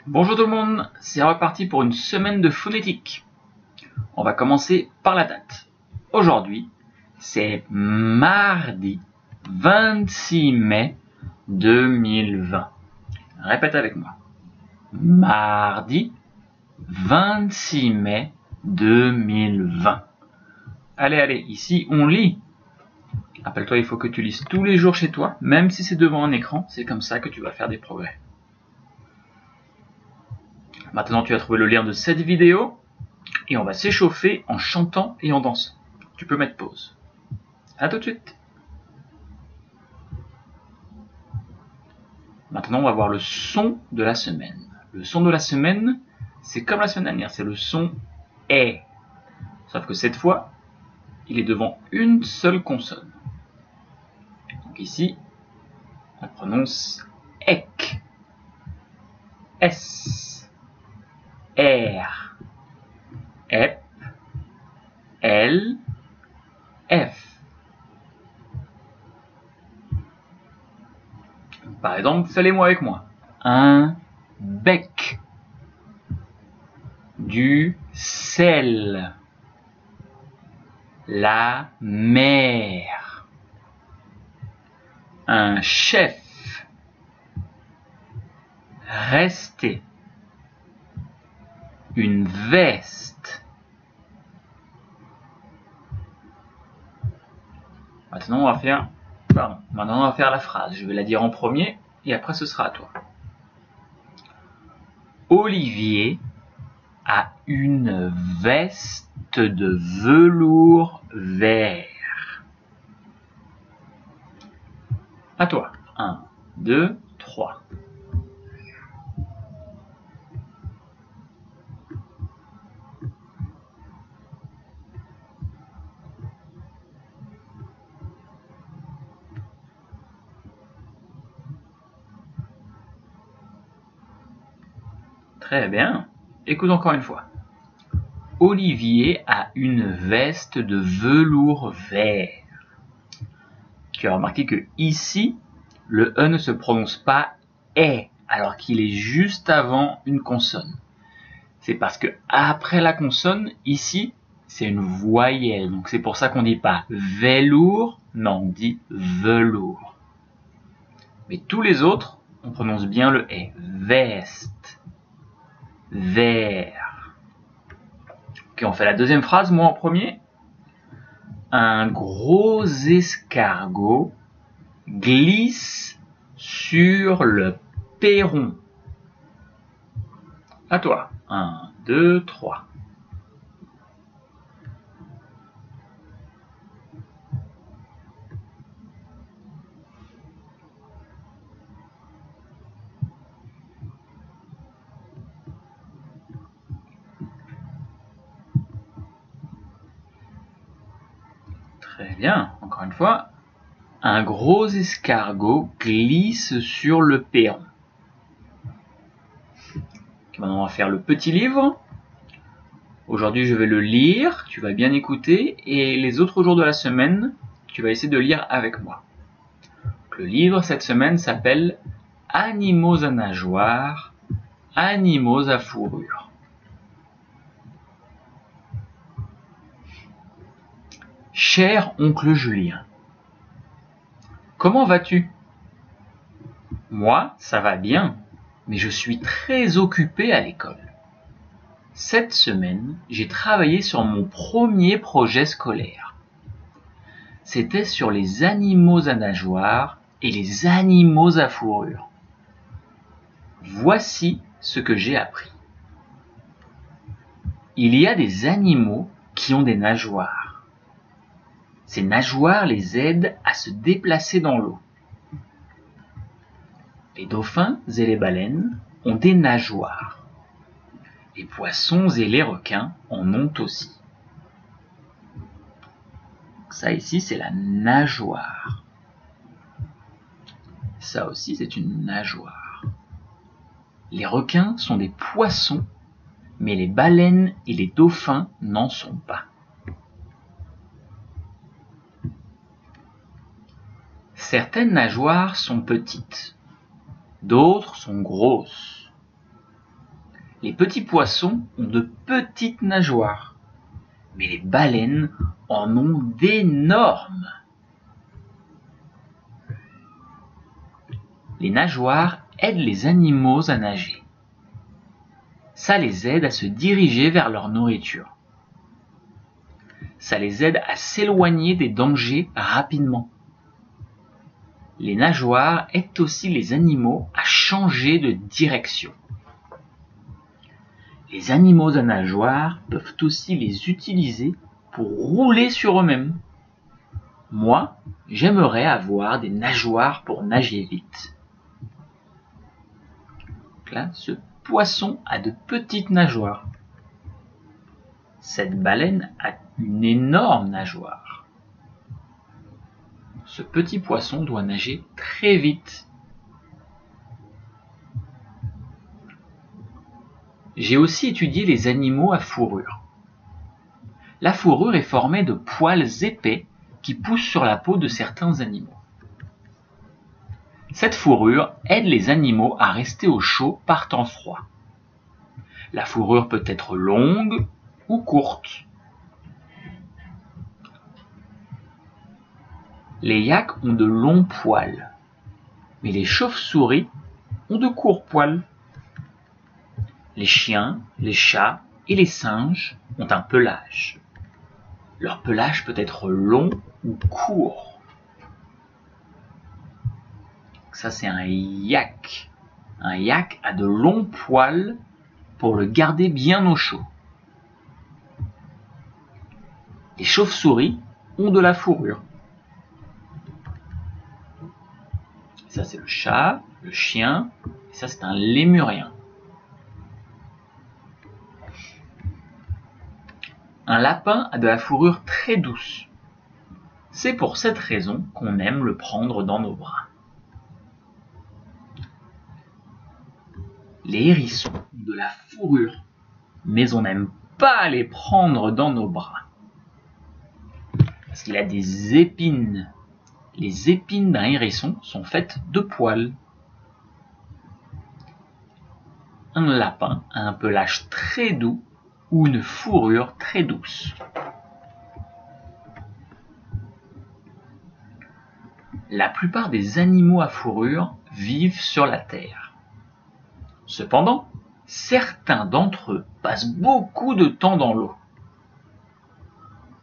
Bonjour tout le monde, c'est reparti pour une semaine de phonétique. On va commencer par la date. Aujourd'hui, c'est mardi 26 mai 2020. Répète avec moi. Mardi 26 mai 2020. Allez, ici on lit. Rappelle-toi, il faut que tu lises tous les jours chez toi, même si c'est devant un écran, c'est comme ça que tu vas faire des progrès. Maintenant, tu as trouvé le lien de cette vidéo et on va s'échauffer en chantant et en dansant. Tu peux mettre pause. À tout de suite. Maintenant, on va voir le son de la semaine. Le son de la semaine, c'est comme la semaine dernière, c'est le son est. Sauf que cette fois, il est devant une seule consonne. Donc ici, on prononce ek, s, r, ep, l, f. Par exemple, fais-les-moi avec moi. Un bec, du sel, la mer, un chef, rester, une veste. Maintenant on va faire la phrase. Je vais la dire en premier et après ce sera à toi. Olivier a une veste de velours vert. À toi. 1, 2, 3. Très bien. Écoute encore une fois. Olivier a une veste de velours vert. Tu as remarqué que ici, le E ne se prononce pas est, alors qu'il est juste avant une consonne. C'est parce que après la consonne, ici, c'est une voyelle. Donc c'est pour ça qu'on ne dit pas velours, non, on dit velours. Mais tous les autres, on prononce bien le est. Veste, vert. Ok, on fait la deuxième phrase, moi en premier. Un gros escargot glisse sur le perron. À toi. 1, 2, 3. Très bien. Encore une fois. Un gros escargot glisse sur le perron. Okay, maintenant, on va faire le petit livre. Aujourd'hui, je vais le lire. Tu vas bien écouter. Et les autres jours de la semaine, tu vas essayer de lire avec moi. Donc, le livre, cette semaine, s'appelle « Animaux à nageoires, animaux à fourrure ». Cher oncle Julien, comment vas-tu? Moi, ça va bien, mais je suis très occupé à l'école. Cette semaine, j'ai travaillé sur mon premier projet scolaire. C'était sur les animaux à nageoires et les animaux à fourrure. Voici ce que j'ai appris. Il y a des animaux qui ont des nageoires. Ces nageoires les aident à se déplacer dans l'eau. Les dauphins et les baleines ont des nageoires. Les poissons et les requins en ont aussi. Ça ici, c'est la nageoire. Ça aussi, c'est une nageoire. Les requins sont des poissons, mais les baleines et les dauphins n'en sont pas. Certaines nageoires sont petites, d'autres sont grosses. Les petits poissons ont de petites nageoires, mais les baleines en ont d'énormes. Les nageoires aident les animaux à nager. Ça les aide à se diriger vers leur nourriture. Ça les aide à s'éloigner des dangers rapidement. Les nageoires aident aussi les animaux à changer de direction. Les animaux à nageoires peuvent aussi les utiliser pour rouler sur eux-mêmes. Moi, j'aimerais avoir des nageoires pour nager vite. Donc là, ce poisson a de petites nageoires. Cette baleine a une énorme nageoire. Ce petit poisson doit nager très vite. J'ai aussi étudié les animaux à fourrure. La fourrure est formée de poils épais qui poussent sur la peau de certains animaux. Cette fourrure aide les animaux à rester au chaud par temps froid. La fourrure peut être longue ou courte. Les yaks ont de longs poils, mais les chauves-souris ont de courts poils. Les chiens, les chats et les singes ont un pelage. Leur pelage peut être long ou court. Ça, c'est un yak. Un yak a de longs poils pour le garder bien au chaud. Les chauves-souris ont de la fourrure. Ça, c'est le chat, le chien, et ça, c'est un lémurien. Un lapin a de la fourrure très douce. C'est pour cette raison qu'on aime le prendre dans nos bras. Les hérissons ont de la fourrure, mais on n'aime pas les prendre dans nos bras. Parce qu'il a des épines. Les épines d'un hérisson sont faites de poils. Un lapin a un pelage très doux ou une fourrure très douce. La plupart des animaux à fourrure vivent sur la terre. Cependant, certains d'entre eux passent beaucoup de temps dans l'eau.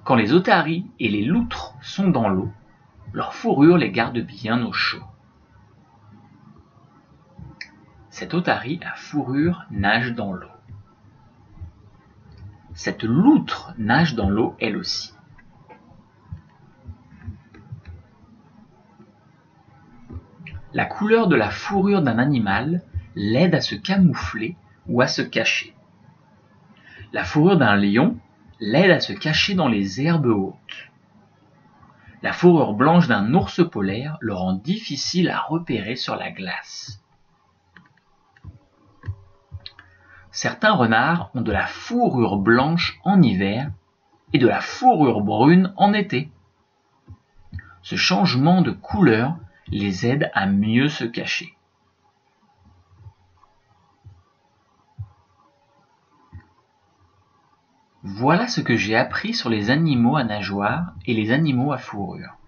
Quand les otaries et les loutres sont dans l'eau, leur fourrure les garde bien au chaud. Cette otarie à fourrure nage dans l'eau. Cette loutre nage dans l'eau elle aussi. La couleur de la fourrure d'un animal l'aide à se camoufler ou à se cacher. La fourrure d'un lion l'aide à se cacher dans les herbes hautes. La fourrure blanche d'un ours polaire le rend difficile à repérer sur la glace. Certains renards ont de la fourrure blanche en hiver et de la fourrure brune en été. Ce changement de couleur les aide à mieux se cacher. Voilà ce que j'ai appris sur les animaux à nageoires et les animaux à fourrure.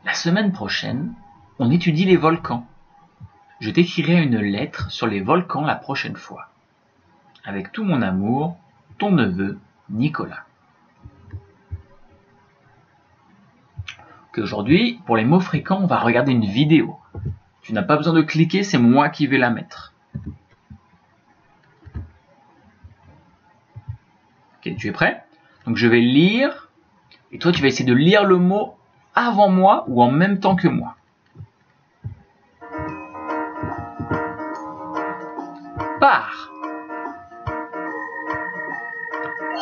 La semaine prochaine, on étudie les volcans. Je t'écrirai une lettre sur les volcans la prochaine fois. Avec tout mon amour, ton neveu Nicolas. Aujourd'hui, pour les mots fréquents, on va regarder une vidéo. Tu n'as pas besoin de cliquer, c'est moi qui vais la mettre. Ok, tu es prêt? Donc je vais lire, et toi tu vas essayer de lire le mot avant moi ou en même temps que moi. Par.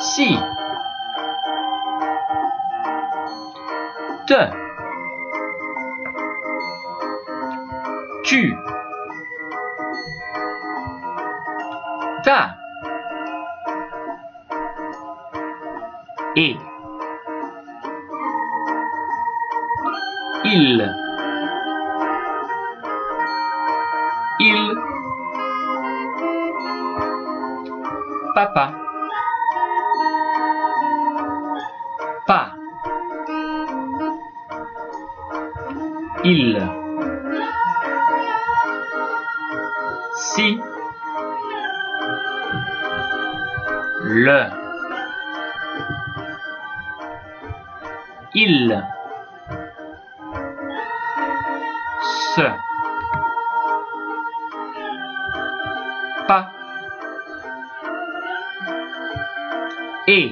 Si. Te. Tu. Ta. Et. Il. papa. Pas. Il. Si. Le. Il. Se. Pas. Et.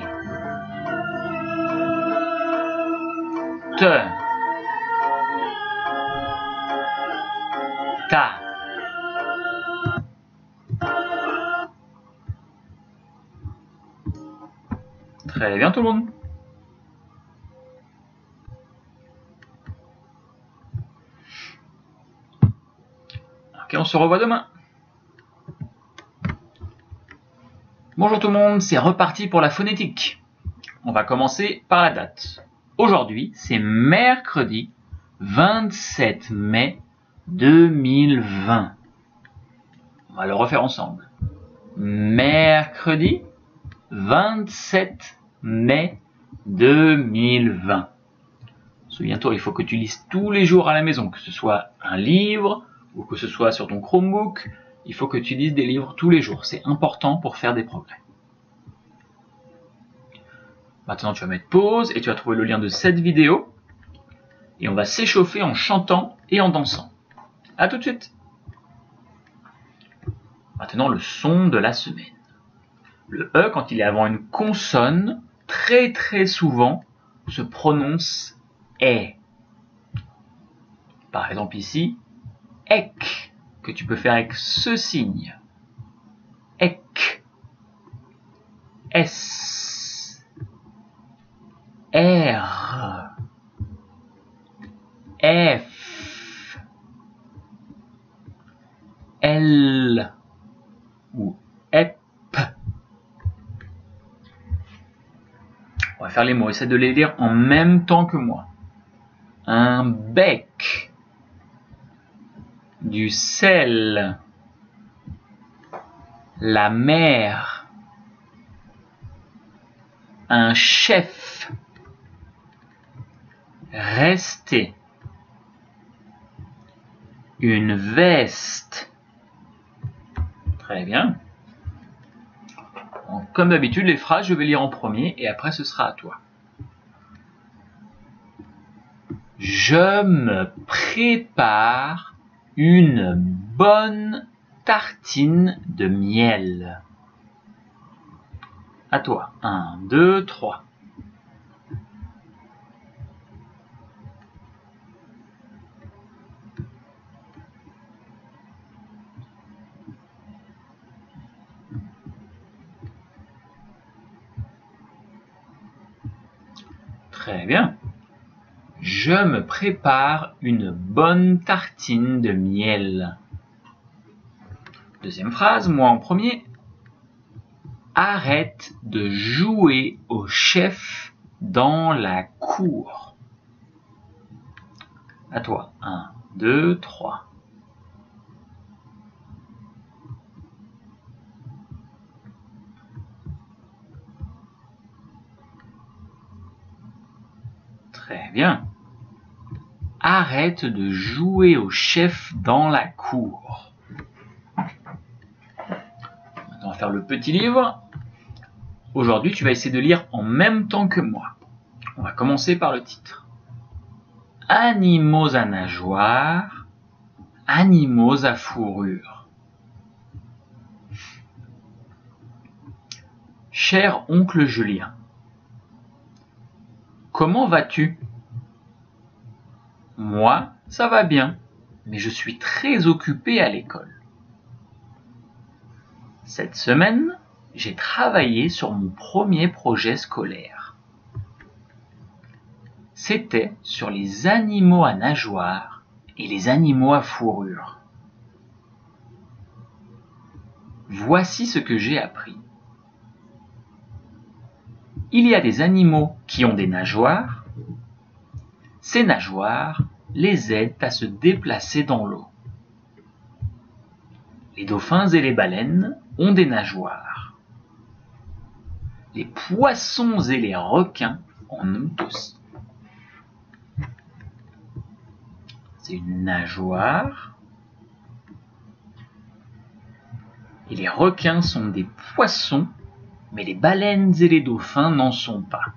Te. Ta. Très bien tout le monde. Ok, on se revoit demain. Bonjour tout le monde, c'est reparti pour la phonétique. On va commencer par la date. Aujourd'hui, c'est mercredi 27 mai 2020. On va le refaire ensemble. Mercredi 27 mai 2020. Souviens-toi, il faut que tu lises tous les jours à la maison, que ce soit un livre ou que ce soit sur ton Chromebook. Il faut que tu lises des livres tous les jours. C'est important pour faire des progrès. Maintenant, tu vas mettre pause et tu vas trouver le lien de cette vidéo. Et on va s'échauffer en chantant et en dansant. À tout de suite. Maintenant, le son de la semaine. Le E, quand il est avant une consonne, très souvent, se prononce E. Par exemple ici, EK, que tu peux faire avec ce signe. EK. S. R. F. L. Ou EP. On va faire les mots, essaie de les lire en même temps que moi. Un bec, du sel, la mer, un chef, rester, une veste. Très bien. Comme d'habitude, les phrases, je vais lire en premier et après ce sera à toi. Je me prépare une bonne tartine de miel. À toi. 1, 2, 3. Très bien. Je me prépare une bonne tartine de miel. Deuxième phrase, moi en premier. Arrête de jouer au chef dans la cour. À toi. 1, 2, 3. Très bien. Arrête de jouer au chef dans la cour. Maintenant, on va faire le petit livre. Aujourd'hui, tu vas essayer de lire en même temps que moi. On va commencer par le titre. Animaux à nageoires, animaux à fourrure. Cher oncle Julien, comment vas-tu? Moi, ça va bien, mais je suis très occupé à l'école. Cette semaine, j'ai travaillé sur mon premier projet scolaire. C'était sur les animaux à nageoires et les animaux à fourrure. Voici ce que j'ai appris. Il y a des animaux qui ont des nageoires. Ces nageoires les aident à se déplacer dans l'eau. Les dauphins et les baleines ont des nageoires. Les poissons et les requins en ont aussi. C'est une nageoire. Et les requins sont des poissons, mais les baleines et les dauphins n'en sont pas.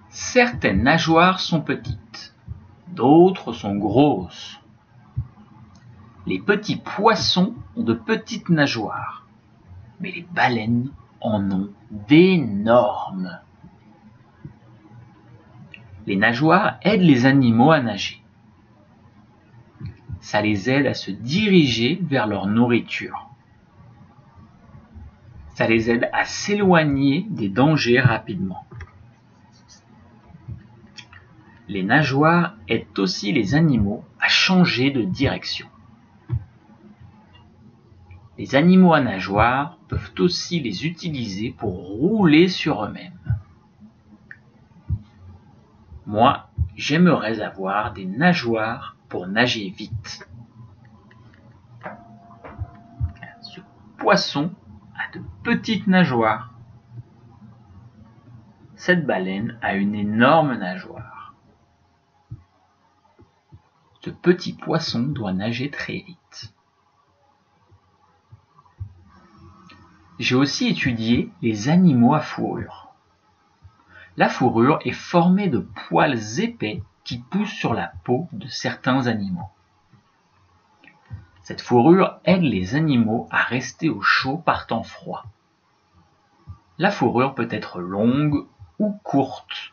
Certaines nageoires sont petites, d'autres sont grosses. Les petits poissons ont de petites nageoires, mais les baleines en ont d'énormes. Les nageoires aident les animaux à nager. Ça les aide à se diriger vers leur nourriture. Ça les aide à s'éloigner des dangers rapidement. Les nageoires aident aussi les animaux à changer de direction. Les animaux à nageoires peuvent aussi les utiliser pour rouler sur eux-mêmes. Moi, j'aimerais avoir des nageoires pour nager vite. Ce poisson a de petites nageoires. Cette baleine a une énorme nageoire. Ce petit poisson doit nager très vite. J'ai aussi étudié les animaux à fourrure. La fourrure est formée de poils épais qui poussent sur la peau de certains animaux. Cette fourrure aide les animaux à rester au chaud par temps froid. La fourrure peut être longue ou courte.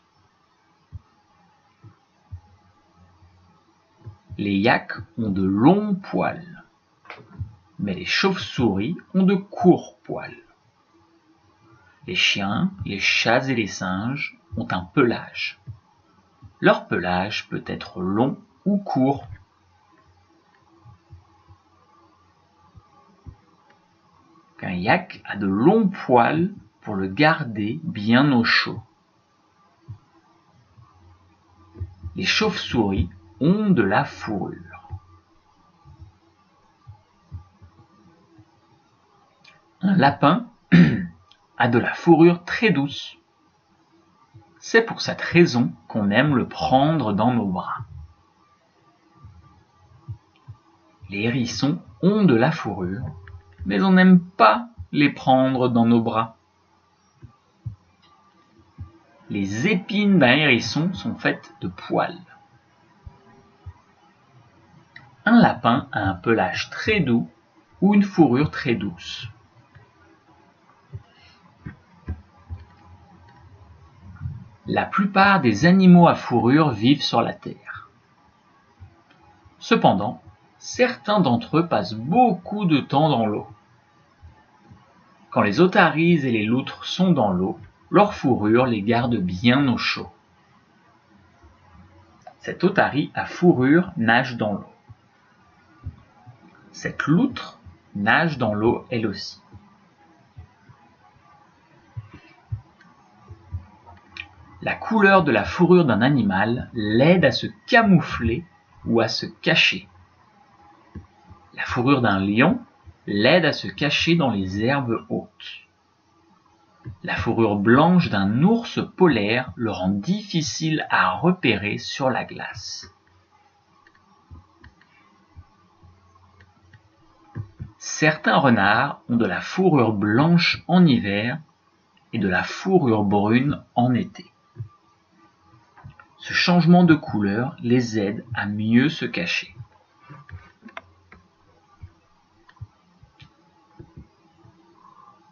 Les yaks ont de longs poils, mais les chauves-souris ont de courts poils. Les chiens, les chats et les singes ont un pelage. Leur pelage peut être long ou court. Un yak a de longs poils pour le garder bien au chaud. Les chauves-souris ont de la fourrure. Un lapin a de la fourrure très douce. C'est pour cette raison qu'on aime le prendre dans nos bras. Les hérissons ont de la fourrure, mais on n'aime pas les prendre dans nos bras. Les épines d'un hérisson sont faites de poils. Un lapin a un pelage très doux ou une fourrure très douce. La plupart des animaux à fourrure vivent sur la terre. Cependant, certains d'entre eux passent beaucoup de temps dans l'eau. Quand les otaries et les loutres sont dans l'eau, leur fourrure les garde bien au chaud. Cette otarie à fourrure nage dans l'eau. Cette loutre nage dans l'eau elle aussi. La couleur de la fourrure d'un animal l'aide à se camoufler ou à se cacher. La fourrure d'un lion l'aide à se cacher dans les herbes hautes. La fourrure blanche d'un ours polaire le rend difficile à repérer sur la glace. Certains renards ont de la fourrure blanche en hiver et de la fourrure brune en été. Ce changement de couleur les aide à mieux se cacher.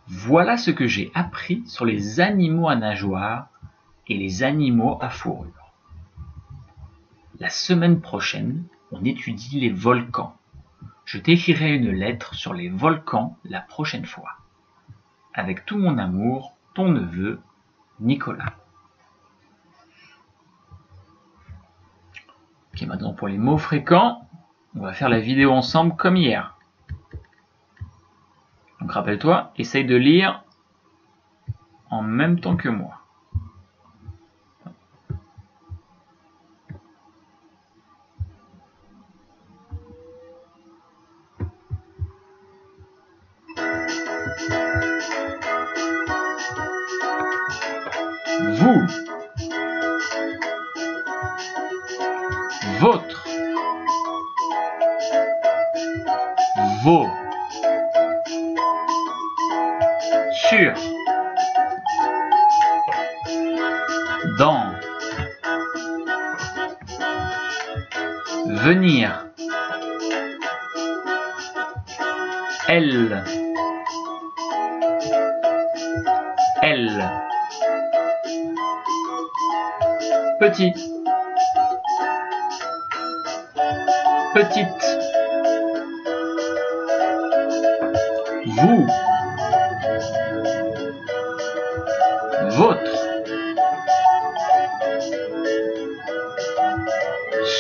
Voilà ce que j'ai appris sur les animaux à nageoires et les animaux à fourrure. La semaine prochaine, on étudie les volcans. Je t'écrirai une lettre sur les volcans la prochaine fois. Avec tout mon amour, ton neveu, Nicolas. Ok, maintenant pour les mots fréquents, on va faire la vidéo ensemble comme hier. Donc rappelle-toi, essaye de lire en même temps que moi. votre, vos, sur, dans, venir, elle, petit, petite, vous, votre,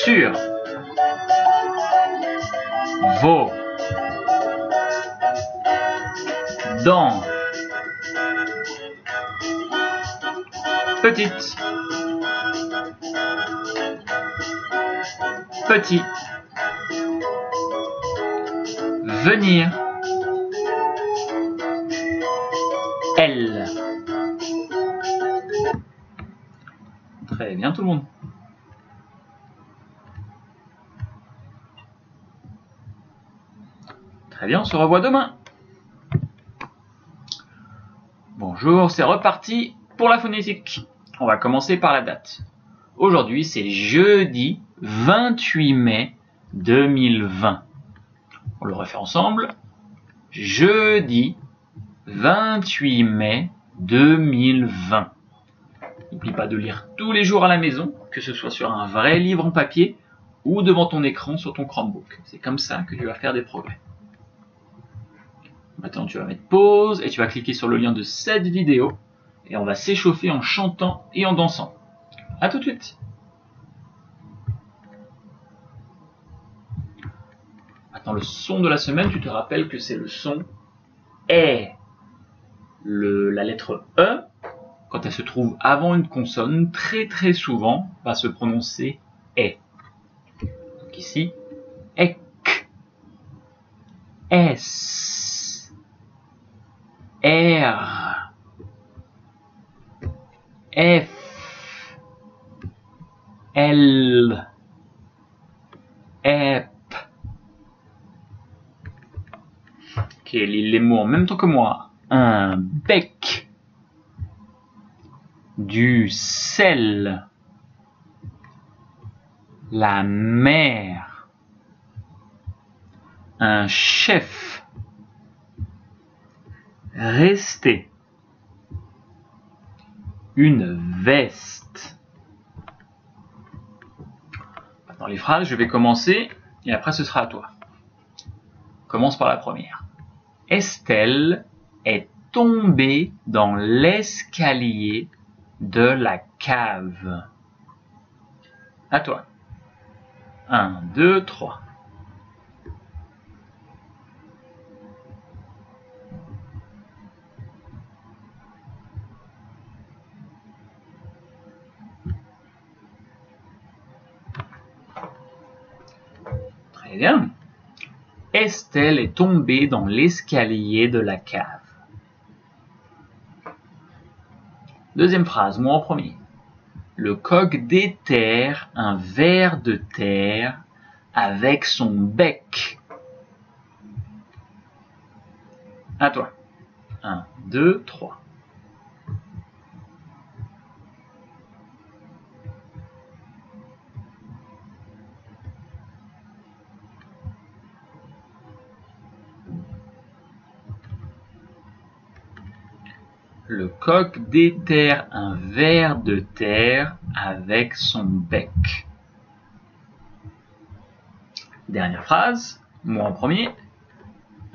sur, vos, dans, petite, petit, venir, elle. Très bien tout le monde. Très bien, on se revoit demain. Bonjour, c'est reparti pour la phonétique. On va commencer par la date. Aujourd'hui, c'est jeudi 28 mai 2020. On le refait ensemble. Jeudi 28 mai 2020. N'oublie pas de lire tous les jours à la maison, que ce soit sur un vrai livre en papier ou devant ton écran sur ton Chromebook. C'est comme ça que tu vas faire des progrès. Maintenant, tu vas mettre pause et tu vas cliquer sur le lien de cette vidéo et on va s'échauffer en chantant et en dansant. À tout de suite. Maintenant, le son de la semaine, tu te rappelles que c'est le son E. La lettre E, quand elle se trouve avant une consonne, très souvent, va se prononcer E. Donc ici, EC, S, R, F, L, EP. Ok, lis les mots en même temps que moi. Un bec, du sel, la mer, un chef, rester, une veste. Maintenant les phrases, je vais commencer et après ce sera à toi. Commence par la première. Estelle est tombée dans l'escalier de la cave. À toi. 1, 2, 3. Très bien. Estelle est tombée dans l'escalier de la cave. Deuxième phrase, moi en premier. Le coq déterre un ver de terre avec son bec. À toi. 1, 2, 3. Le coq déterre un ver de terre avec son bec. Dernière phrase, moi en premier.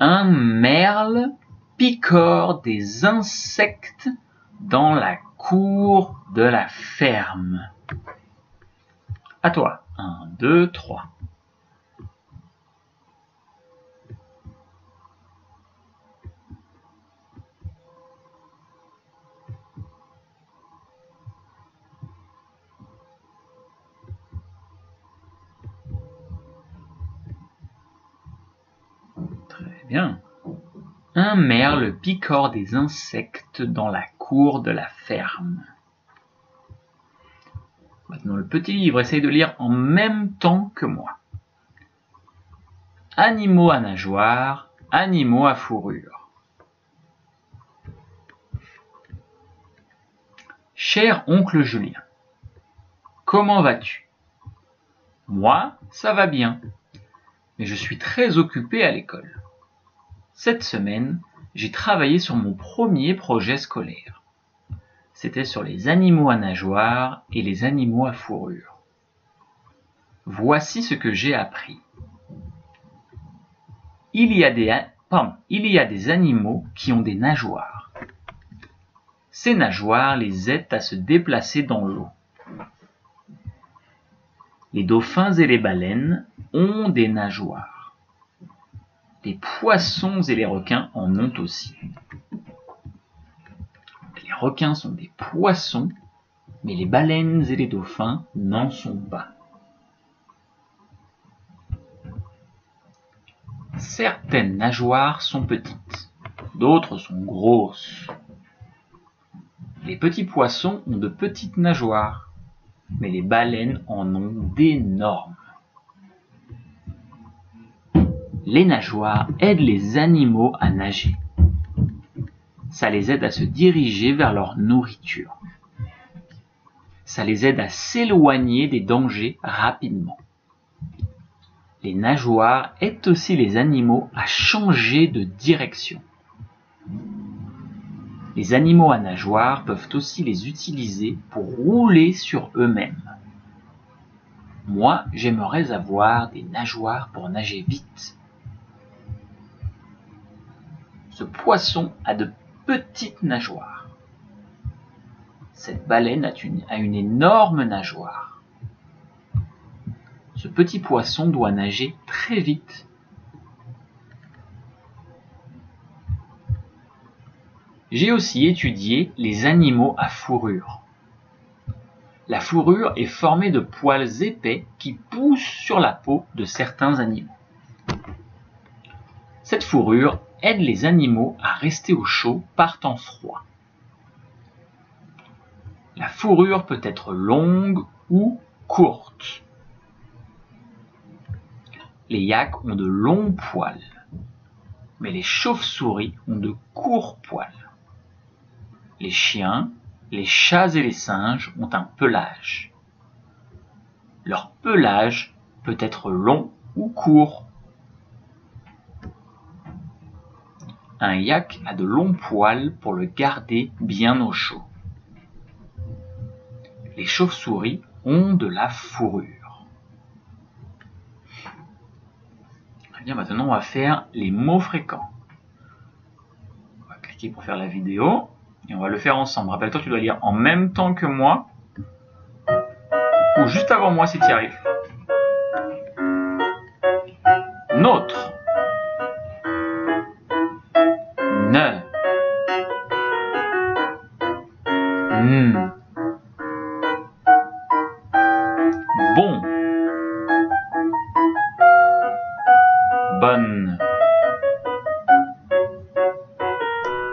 Un merle picore des insectes dans la cour de la ferme. À toi. 1, 2, 3. Très bien. Un merle picore des insectes dans la cour de la ferme. Maintenant, le petit livre, essaye de lire en même temps que moi. Animaux à nageoires, animaux à fourrure. Cher oncle Julien, comment vas-tu? Moi, ça va bien, mais je suis très occupé à l'école. Cette semaine, j'ai travaillé sur mon premier projet scolaire. C'était sur les animaux à nageoires et les animaux à fourrure. Voici ce que j'ai appris. Il y a des animaux qui ont des nageoires. Ces nageoires les aident à se déplacer dans l'eau. Les dauphins et les baleines ont des nageoires. Les poissons et les requins en ont aussi. Les requins sont des poissons, mais les baleines et les dauphins n'en sont pas. Certaines nageoires sont petites, d'autres sont grosses. Les petits poissons ont de petites nageoires, mais les baleines en ont d'énormes. Les nageoires aident les animaux à nager. Ça les aide à se diriger vers leur nourriture. Ça les aide à s'éloigner des dangers rapidement. Les nageoires aident aussi les animaux à changer de direction. Les animaux à nageoires peuvent aussi les utiliser pour rouler sur eux-mêmes. Moi, j'aimerais avoir des nageoires pour nager vite. Ce poisson a de petites nageoires. Cette baleine a une énorme nageoire. Ce petit poisson doit nager très vite. J'ai aussi étudié les animaux à fourrure. La fourrure est formée de poils épais qui poussent sur la peau de certains animaux. Cette fourrure aide les animaux à rester au chaud par temps froid. La fourrure peut être longue ou courte. Les yaks ont de longs poils, mais les chauves-souris ont de courts poils. Les chiens, les chats et les singes ont un pelage. Leur pelage peut être long ou court. Un yak a de longs poils pour le garder bien au chaud. Les chauves-souris ont de la fourrure. Bien, maintenant, on va faire les mots fréquents. On va cliquer pour faire la vidéo et on va le faire ensemble. Rappelle-toi, tu dois lire en même temps que moi ou juste avant moi si tu y arrives. Nôtre. Ne. Bon. Bonne.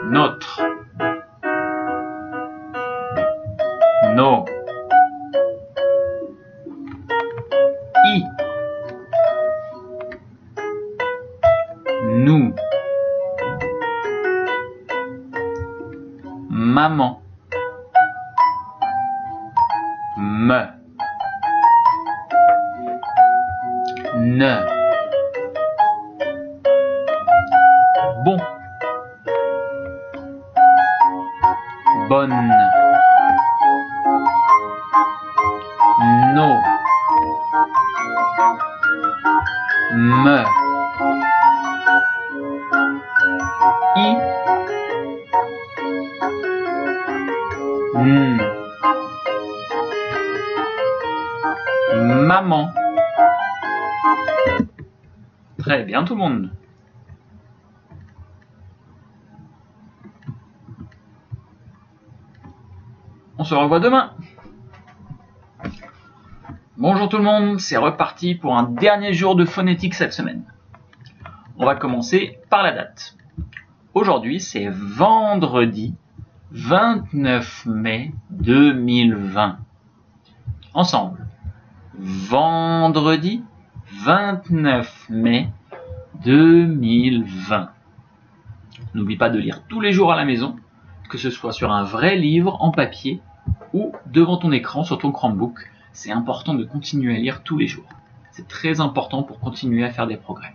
Notre. Nos. I. Nous. Maman. Me. Ne. Bon. Bonne. No. Me. I. Maman. Très bien tout le monde. On se revoit demain. Bonjour tout le monde, c'est reparti pour un dernier jour de phonétique cette semaine. On va commencer par la date. Aujourd'hui, c'est vendredi 29 mai 2020. Ensemble. Vendredi 29 mai 2020. N'oublie pas de lire tous les jours à la maison, que ce soit sur un vrai livre en papier ou devant ton écran sur ton Chromebook. C'est important de continuer à lire tous les jours. C'est très important pour continuer à faire des progrès.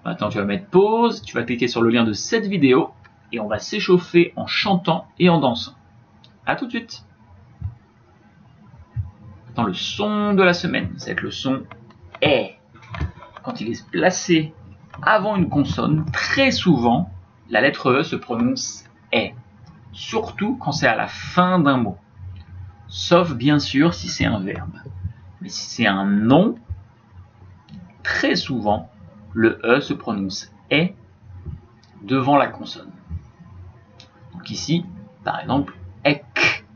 Maintenant, tu vas mettre pause, tu vas cliquer sur le lien de cette vidéo et on va s'échauffer en chantant et en dansant. À tout de suite. Maintenant, le son de la semaine, ça va être le son « est ». Quand il est placé avant une consonne, très souvent, la lettre E se prononce « est », surtout quand c'est à la fin d'un mot. Sauf bien sûr si c'est un verbe. Mais si c'est un nom, très souvent, le E se prononce « est » devant la consonne. Donc ici, par exemple, EC,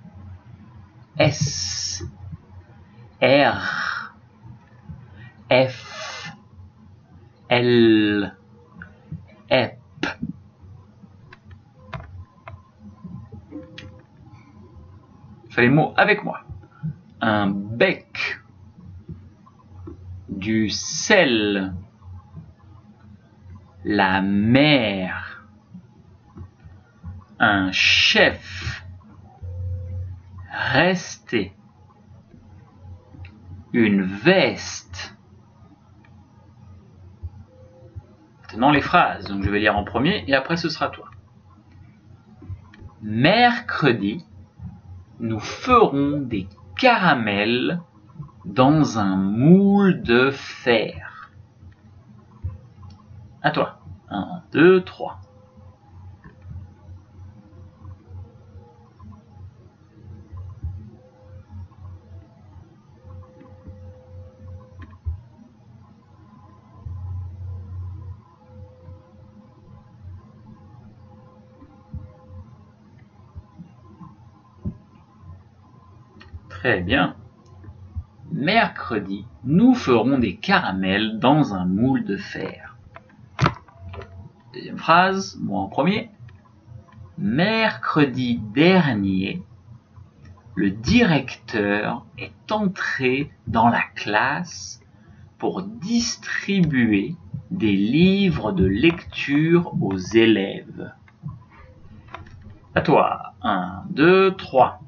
S, R, F, L, EP. Fais les mots avec moi. Un bec, du sel, la mer, un chef, rester, une veste. Maintenant les phrases, donc je vais lire en premier et après ce sera toi. Mercredi, nous ferons des caramels dans un moule de fer. À toi. 1, 2, 3. Très bien. Mercredi, nous ferons des caramels dans un moule de fer. Deuxième phrase, moi en premier. Mercredi dernier, le directeur est entré dans la classe pour distribuer des livres de lecture aux élèves. À toi. 1, 2, 3.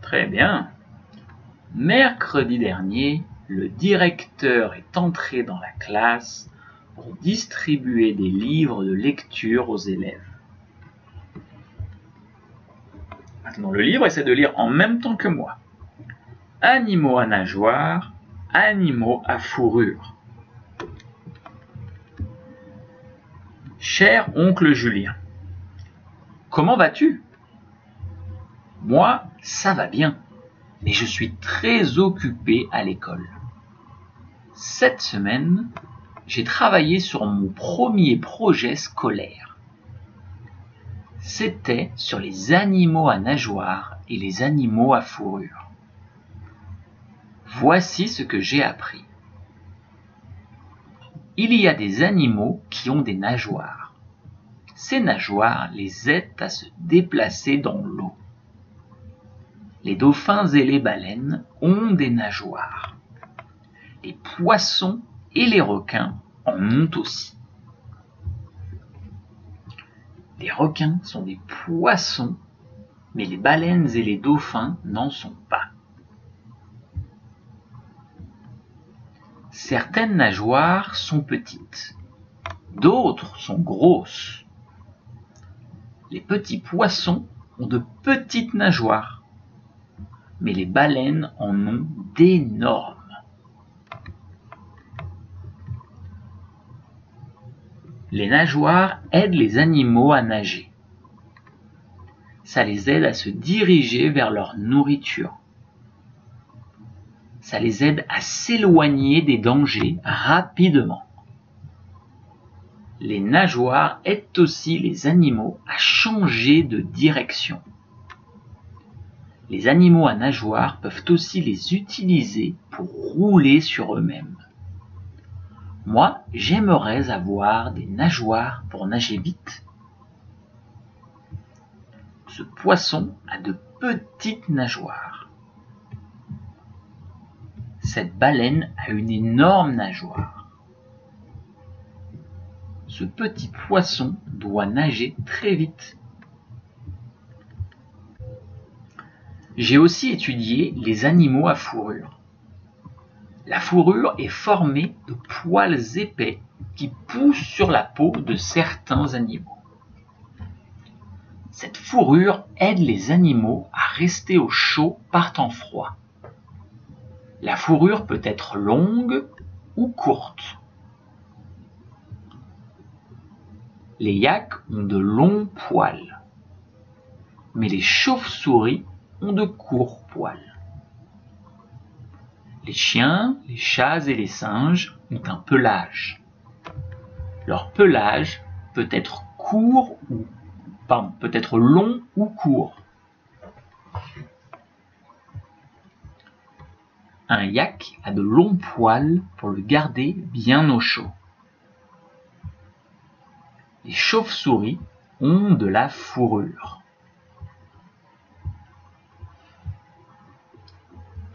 Très bien. Mercredi dernier, le directeur est entré dans la classe pour distribuer des livres de lecture aux élèves. Maintenant le livre, essaie de lire en même temps que moi. Animaux à nageoires, animaux à fourrure. Cher oncle Julien, comment vas-tu? Moi, ça va bien, mais je suis très occupé à l'école. Cette semaine, j'ai travaillé sur mon premier projet scolaire. C'était sur les animaux à nageoires et les animaux à fourrure. Voici ce que j'ai appris. Il y a des animaux qui ont des nageoires. Ces nageoires les aident à se déplacer dans l'eau. Les dauphins et les baleines ont des nageoires. Les poissons et les requins en ont aussi. Les requins sont des poissons, mais les baleines et les dauphins n'en sont pas. Certaines nageoires sont petites, d'autres sont grosses. Les petits poissons ont de petites nageoires, mais les baleines en ont d'énormes. Les nageoires aident les animaux à nager. Ça les aide à se diriger vers leur nourriture. Ça les aide à s'éloigner des dangers rapidement. Les nageoires aident aussi les animaux à changer de direction. Les animaux à nageoires peuvent aussi les utiliser pour rouler sur eux-mêmes. Moi, j'aimerais avoir des nageoires pour nager vite. Ce poisson a de petites nageoires. Cette baleine a une énorme nageoire. Ce petit poisson doit nager très vite. J'ai aussi étudié les animaux à fourrure. La fourrure est formée de poils épais qui poussent sur la peau de certains animaux. Cette fourrure aide les animaux à rester au chaud par temps froid. La fourrure peut être longue ou courte. Les yaks ont de longs poils, mais les chauves-souris ont de courts poils. Les chiens, les chats et les singes ont un pelage. Leur pelage peut être long ou court. Un yak a de longs poils pour le garder bien au chaud. Les chauves-souris ont de la fourrure.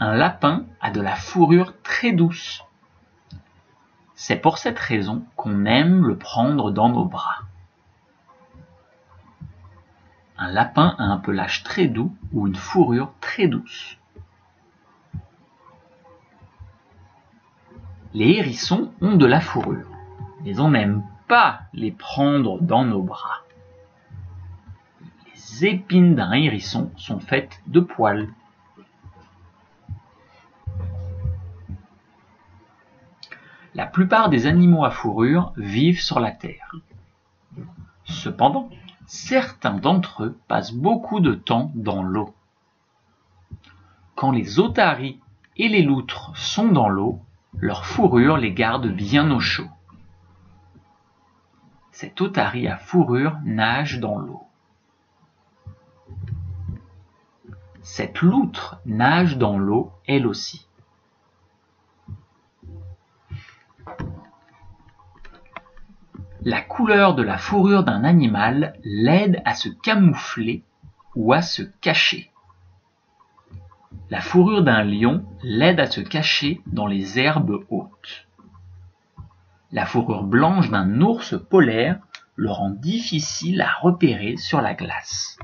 Un lapin a de la fourrure très douce. C'est pour cette raison qu'on aime le prendre dans nos bras. Un lapin a un pelage très doux ou une fourrure très douce. Les hérissons ont de la fourrure, mais on n'aime pas les prendre dans nos bras. Les épines d'un hérisson sont faites de poils. La plupart des animaux à fourrure vivent sur la terre. Cependant, certains d'entre eux passent beaucoup de temps dans l'eau. Quand les otaries et les loutres sont dans l'eau, leur fourrure les garde bien au chaud. Cette otarie à fourrure nage dans l'eau. Cette loutre nage dans l'eau elle aussi. La couleur de la fourrure d'un animal l'aide à se camoufler ou à se cacher. La fourrure d'un lion l'aide à se cacher dans les herbes hautes. La fourrure blanche d'un ours polaire le rend difficile à repérer sur la glace.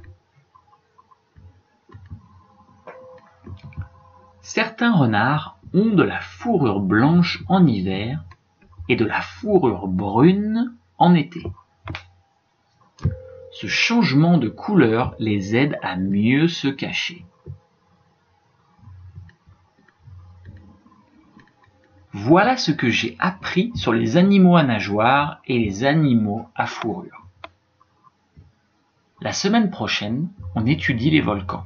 Certains renards ont de la fourrure blanche en hiver et de la fourrure brune en été. Ce changement de couleur les aide à mieux se cacher. Voilà ce que j'ai appris sur les animaux à nageoires et les animaux à fourrure. La semaine prochaine, on étudie les volcans.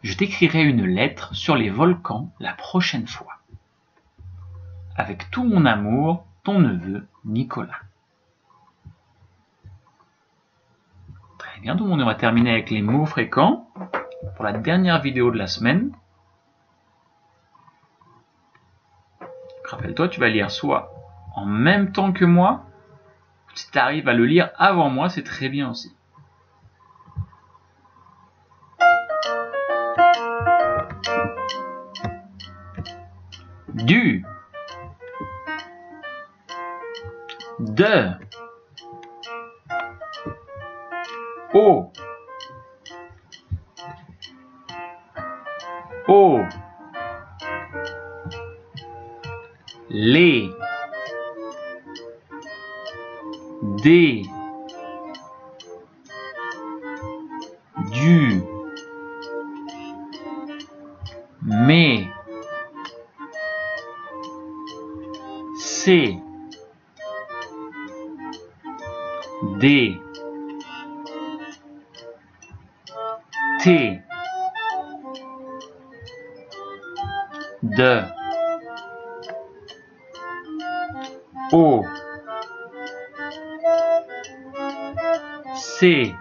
Je t'écrirai une lettre sur les volcans la prochaine fois. Avec tout mon amour, ton neveu Nicolas. Très bien, tout le monde, on va terminer avec les mots fréquents pour la dernière vidéo de la semaine. Rappelle-toi, tu vas lire soit en même temps que moi, si tu arrives à le lire avant moi, c'est très bien aussi. Du, de, au, les, des, du, mais, c'est, D, T, D, O, C,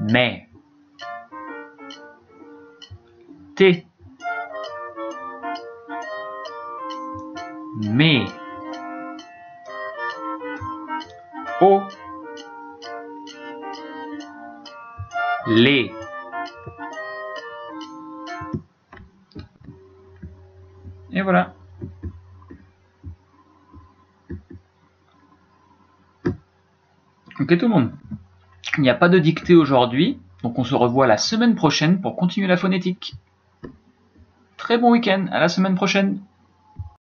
mais, T, mais, O, les. Et voilà. Ok tout le monde. Il n'y a pas de dictée aujourd'hui, donc on se revoit la semaine prochaine pour continuer la phonétique. Très bon week-end, à la semaine prochaine.